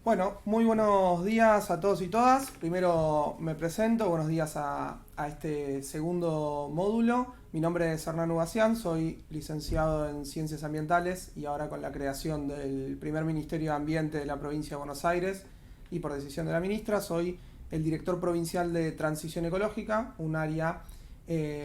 Bueno, muy buenos días a todos y todas. Primero me presento, buenos días a este segundo módulo. Mi nombre es Hernán Ugasián, soy licenciado en Ciencias Ambientales y ahora con la creación del primer Ministerio de Ambiente de la provincia de Buenos Aires y por decisión de la ministra, soy el director provincial de Transición Ecológica, un área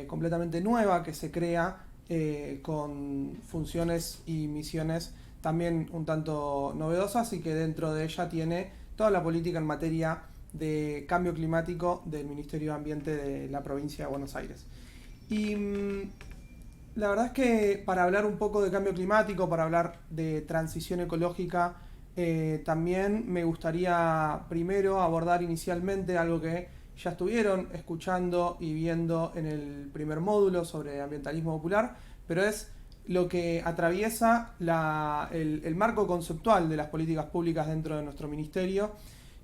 completamente nueva que se crea con funciones y misiones también un tanto novedosas y que dentro de ella tiene toda la política en materia de cambio climático del Ministerio de Ambiente de la provincia de Buenos Aires. Y la verdad es que para hablar un poco de cambio climático, para hablar de transición ecológica, también me gustaría primero abordar inicialmente algo que ya estuvieron escuchando y viendo en el primer módulo sobre ambientalismo popular, pero es lo que atraviesa el marco conceptual de las políticas públicas dentro de nuestro ministerio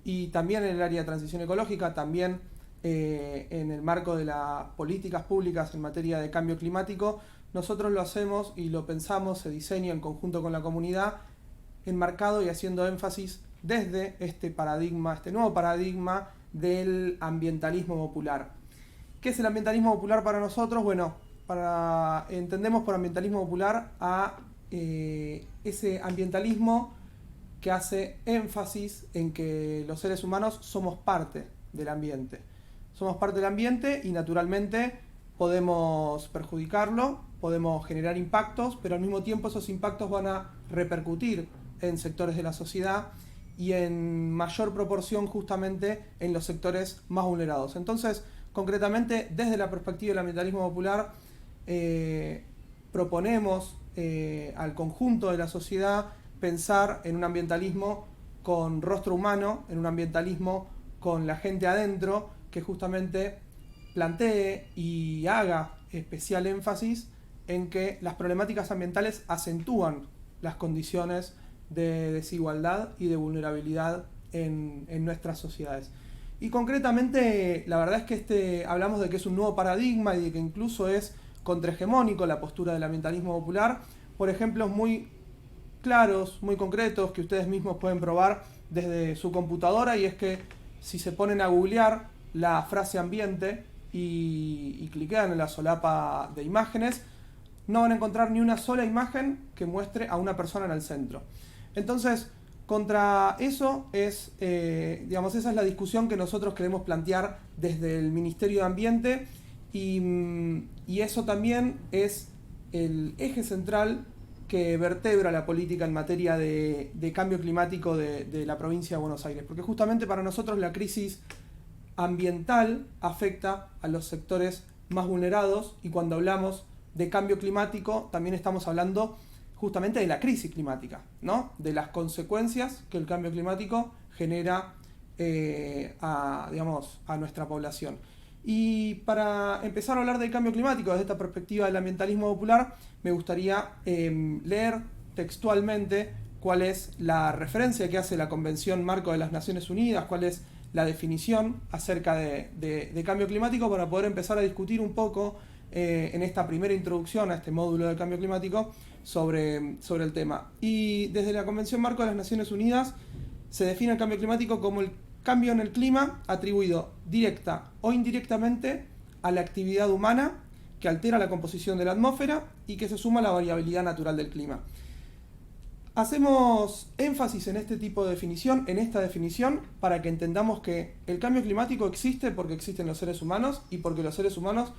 y también en el área de transición ecológica, también en el marco de las políticas públicas en materia de cambio climático. Nosotros lo hacemos y lo pensamos, se diseña en conjunto con la comunidad, enmarcado y haciendo énfasis desde este paradigma, este nuevo paradigma del ambientalismo popular. ¿Qué es el ambientalismo popular para nosotros? Bueno, entendemos por ambientalismo popular a ese ambientalismo que hace énfasis en que los seres humanos somos parte del ambiente. Somos parte del ambiente y naturalmente podemos perjudicarlo, podemos generar impactos, pero al mismo tiempo esos impactos van a repercutir en sectores de la sociedad y en mayor proporción justamente en los sectores más vulnerados. Entonces, concretamente, desde la perspectiva del ambientalismo popular, proponemos al conjunto de la sociedad pensar en un ambientalismo con rostro humano, en un ambientalismo con la gente adentro, que justamente plantee y haga especial énfasis en que las problemáticas ambientales acentúan las condiciones de desigualdad y de vulnerabilidad en nuestras sociedades. Y concretamente, la verdad es que hablamos de que es un nuevo paradigma y de que incluso es contrahegemónico la postura del ambientalismo popular, por ejemplos muy claros, muy concretos, que ustedes mismos pueden probar desde su computadora, y es que si se ponen a googlear la frase ambiente y cliquean en la solapa de imágenes, no van a encontrar ni una sola imagen que muestre a una persona en el centro. Entonces, contra eso esa es la discusión que nosotros queremos plantear desde el Ministerio de Ambiente y eso también es el eje central que vertebra la política en materia de cambio climático de la provincia de Buenos Aires. Porque justamente para nosotros la crisis ambiental afecta a los sectores más vulnerados y cuando hablamos de cambio climático también estamos hablando justamente de la crisis climática, ¿no? De las consecuencias que el cambio climático genera a nuestra población. Y para empezar a hablar del cambio climático desde esta perspectiva del ambientalismo popular, me gustaría leer textualmente cuál es la referencia que hace la Convención Marco de las Naciones Unidas, cuál es la definición acerca de cambio climático, para poder empezar a discutir un poco en esta primera introducción a este módulo de cambio climático sobre el tema. Y desde la Convención Marco de las Naciones Unidas se define el cambio climático como el cambio en el clima atribuido directa o indirectamente a la actividad humana que altera la composición de la atmósfera y que se suma a la variabilidad natural del clima. Hacemos énfasis en este tipo de definición, en esta definición, para que entendamos que el cambio climático existe porque existen los seres humanos y porque los seres humanos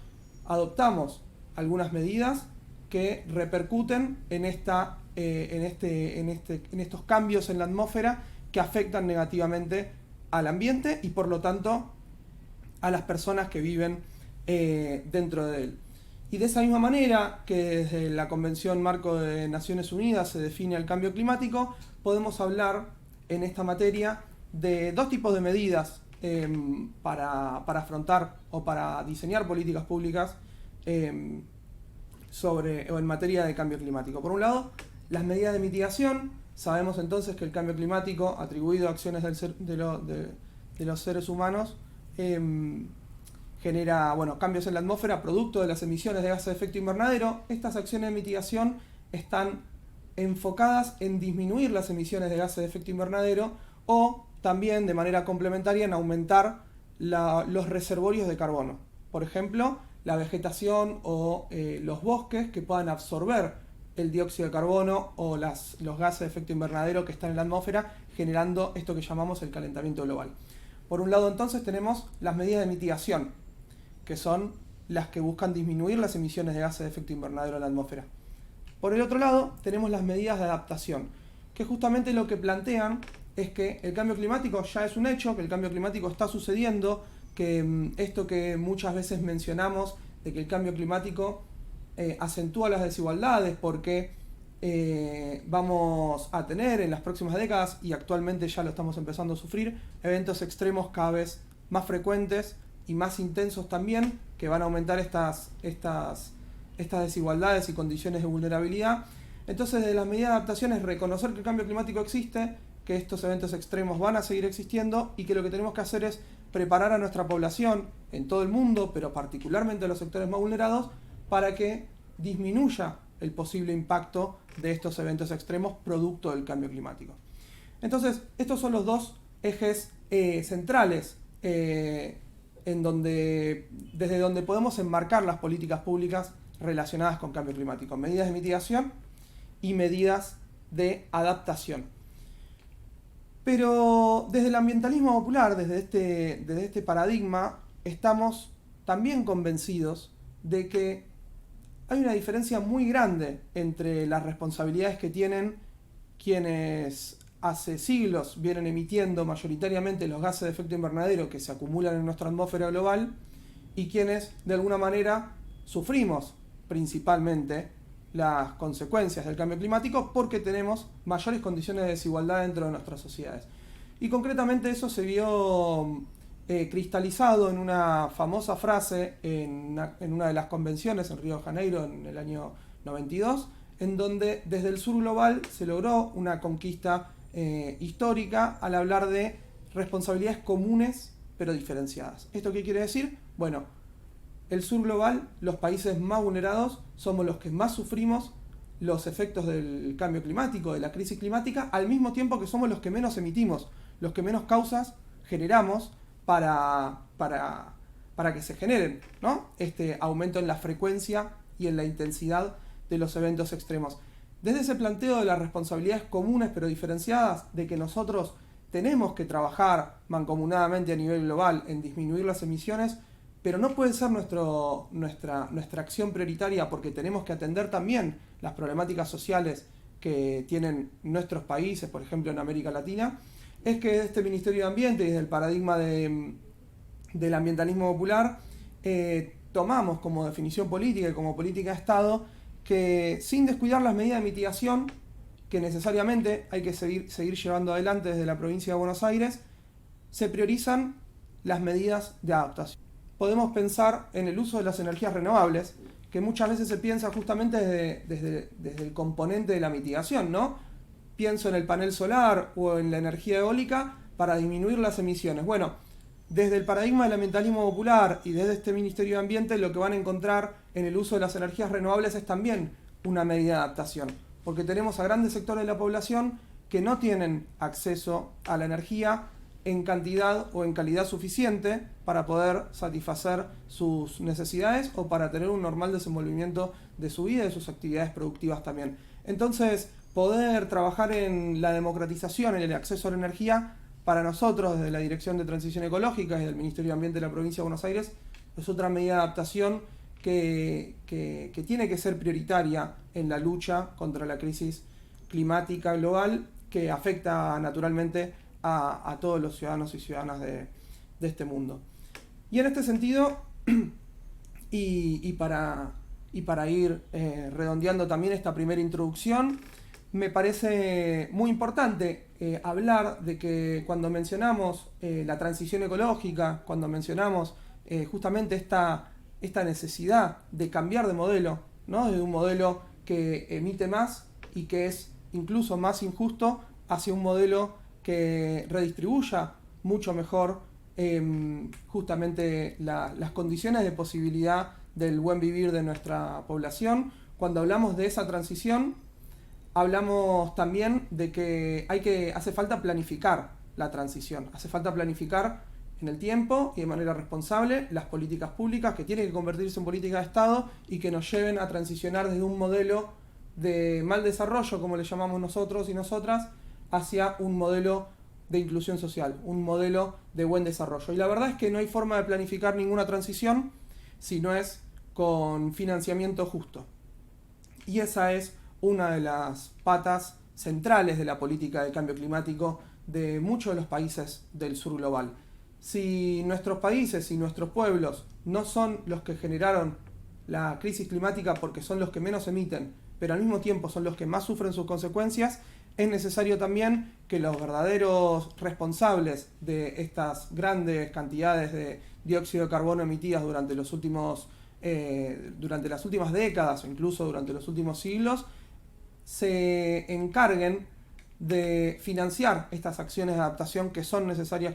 adoptamos algunas medidas que repercuten en estos cambios en la atmósfera que afectan negativamente al ambiente y por lo tanto a las personas que viven dentro de él. Y de esa misma manera que desde la Convención Marco de Naciones Unidas se define el cambio climático, podemos hablar en esta materia de dos tipos de medidas para afrontar o para diseñar políticas públicas o en materia de cambio climático. Por un lado, las medidas de mitigación. Sabemos entonces que el cambio climático atribuido a acciones de los seres humanos genera cambios en la atmósfera producto de las emisiones de gases de efecto invernadero. Estas acciones de mitigación están enfocadas en disminuir las emisiones de gases de efecto invernadero o también de manera complementaria en aumentar los reservorios de carbono. Por ejemplo, la vegetación o los bosques que puedan absorber el dióxido de carbono o los gases de efecto invernadero que están en la atmósfera, generando esto que llamamos el calentamiento global. Por un lado, entonces, tenemos las medidas de mitigación, que son las que buscan disminuir las emisiones de gases de efecto invernadero en la atmósfera. Por el otro lado, tenemos las medidas de adaptación, que justamente lo que plantean es que el cambio climático ya es un hecho, que el cambio climático está sucediendo, que esto que muchas veces mencionamos, de que el cambio climático acentúa las desigualdades porque vamos a tener en las próximas décadas, y actualmente ya lo estamos empezando a sufrir, eventos extremos cada vez más frecuentes y más intensos también, que van a aumentar estas desigualdades y condiciones de vulnerabilidad. Entonces, de las medidas de adaptación es reconocer que el cambio climático existe, que estos eventos extremos van a seguir existiendo y que lo que tenemos que hacer es preparar a nuestra población en todo el mundo, pero particularmente a los sectores más vulnerados, para que disminuya el posible impacto de estos eventos extremos producto del cambio climático. Entonces, estos son los dos ejes centrales desde donde podemos enmarcar las políticas públicas relacionadas con cambio climático: medidas de mitigación y medidas de adaptación. Pero desde el ambientalismo popular, desde este paradigma, estamos también convencidos de que hay una diferencia muy grande entre las responsabilidades que tienen quienes hace siglos vienen emitiendo mayoritariamente los gases de efecto invernadero que se acumulan en nuestra atmósfera global y quienes de alguna manera sufrimos principalmente las consecuencias del cambio climático porque tenemos mayores condiciones de desigualdad dentro de nuestras sociedades. Y concretamente eso se vio cristalizado en una famosa frase en una de las convenciones en Río de Janeiro en el año 92, en donde desde el sur global se logró una conquista histórica al hablar de responsabilidades comunes pero diferenciadas. ¿Esto qué quiere decir? Bueno, el sur global, los países más vulnerados, somos los que más sufrimos los efectos del cambio climático, de la crisis climática, al mismo tiempo que somos los que menos emitimos, los que menos causas generamos para que se generen, ¿no?, este aumento en la frecuencia y en la intensidad de los eventos extremos. Desde ese planteo de las responsabilidades comunes pero diferenciadas, de que nosotros tenemos que trabajar mancomunadamente a nivel global en disminuir las emisiones, pero no puede ser nuestra acción prioritaria porque tenemos que atender también las problemáticas sociales que tienen nuestros países, por ejemplo en América Latina, es que desde este Ministerio de Ambiente y desde el paradigma del ambientalismo popular tomamos como definición política y como política de Estado que, sin descuidar las medidas de mitigación que necesariamente hay que seguir llevando adelante desde la provincia de Buenos Aires, se priorizan las medidas de adaptación. Podemos pensar en el uso de las energías renovables, que muchas veces se piensa justamente desde el componente de la mitigación, ¿no? Pienso en el panel solar o en la energía eólica para disminuir las emisiones. Bueno, desde el paradigma del ambientalismo popular y desde este Ministerio de Ambiente, lo que van a encontrar en el uso de las energías renovables es también una medida de adaptación, porque tenemos a grandes sectores de la población que no tienen acceso a la energía en cantidad o en calidad suficiente para poder satisfacer sus necesidades o para tener un normal desenvolvimiento de su vida y de sus actividades productivas también. Entonces, poder trabajar en la democratización, en el acceso a la energía, para nosotros, desde la Dirección de Transición Ecológica y del Ministerio de Ambiente de la Provincia de Buenos Aires, es otra medida de adaptación que tiene que ser prioritaria en la lucha contra la crisis climática global que afecta naturalmente a todos los ciudadanos y ciudadanas de este mundo. Y en este sentido, y para ir redondeando también esta primera introducción, me parece muy importante hablar de que cuando mencionamos la transición ecológica, cuando mencionamos justamente esta necesidad de cambiar de modelo, ¿no?, de un modelo que emite más y que es incluso más injusto, hacia un modelo que redistribuya mucho mejor justamente las condiciones de posibilidad del buen vivir de nuestra población. Cuando hablamos de esa transición, hablamos también de que hace falta planificar la transición. Hace falta planificar en el tiempo y de manera responsable las políticas públicas que tienen que convertirse en políticas de Estado y que nos lleven a transicionar desde un modelo de mal desarrollo, como le llamamos nosotros y nosotras, hacia un modelo de inclusión social, un modelo de buen desarrollo. Y la verdad es que no hay forma de planificar ninguna transición si no es con financiamiento justo. Y esa es una de las patas centrales de la política de cambio climático de muchos de los países del sur global. Si nuestros países y nuestros pueblos no son los que generaron la crisis climática porque son los que menos emiten, pero al mismo tiempo son los que más sufren sus consecuencias, es necesario también que los verdaderos responsables de estas grandes cantidades de dióxido de carbono emitidas durante las últimas décadas o incluso durante los últimos siglos se encarguen de financiar estas acciones de adaptación que son necesarias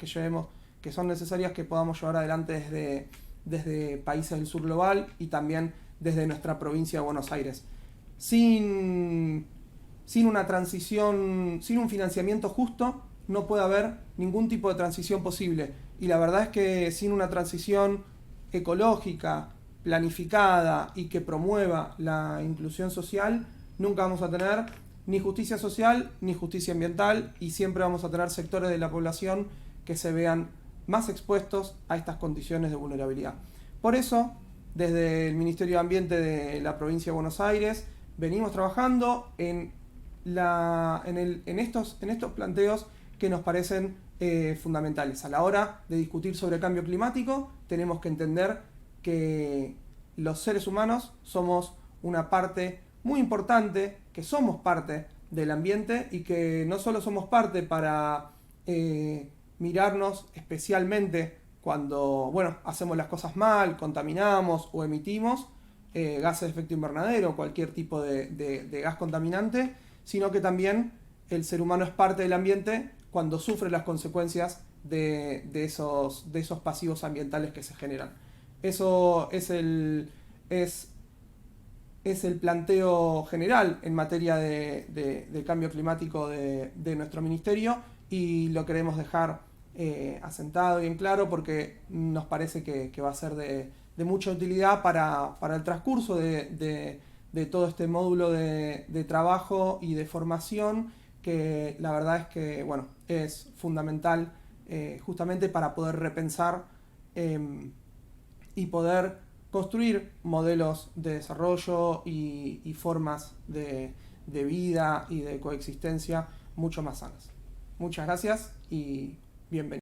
que podamos llevar adelante desde países del sur global y también desde nuestra provincia de Buenos Aires. Sin una transición, sin un financiamiento justo, no puede haber ningún tipo de transición posible. Y la verdad es que sin una transición ecológica, planificada y que promueva la inclusión social, nunca vamos a tener ni justicia social ni justicia ambiental y siempre vamos a tener sectores de la población que se vean más expuestos a estas condiciones de vulnerabilidad. Por eso, desde el Ministerio de Ambiente de la provincia de Buenos Aires, venimos trabajando en estos planteos que nos parecen fundamentales. A la hora de discutir sobre cambio climático, tenemos que entender que los seres humanos somos una parte muy importante, que somos parte del ambiente y que no solo somos parte para mirarnos especialmente cuando hacemos las cosas mal, contaminamos o emitimos gases de efecto invernadero, cualquier tipo de gas contaminante, sino que también el ser humano es parte del ambiente cuando sufre las consecuencias de esos pasivos ambientales que se generan. Eso es el planteo general en materia de cambio climático de nuestro ministerio y lo queremos dejar asentado y en claro porque nos parece que va a ser de mucha utilidad para el transcurso de todo este módulo de trabajo y de formación que la verdad es que es fundamental justamente para poder repensar y poder construir modelos de desarrollo y formas de vida y de coexistencia mucho más sanas. Muchas gracias y bienvenidos.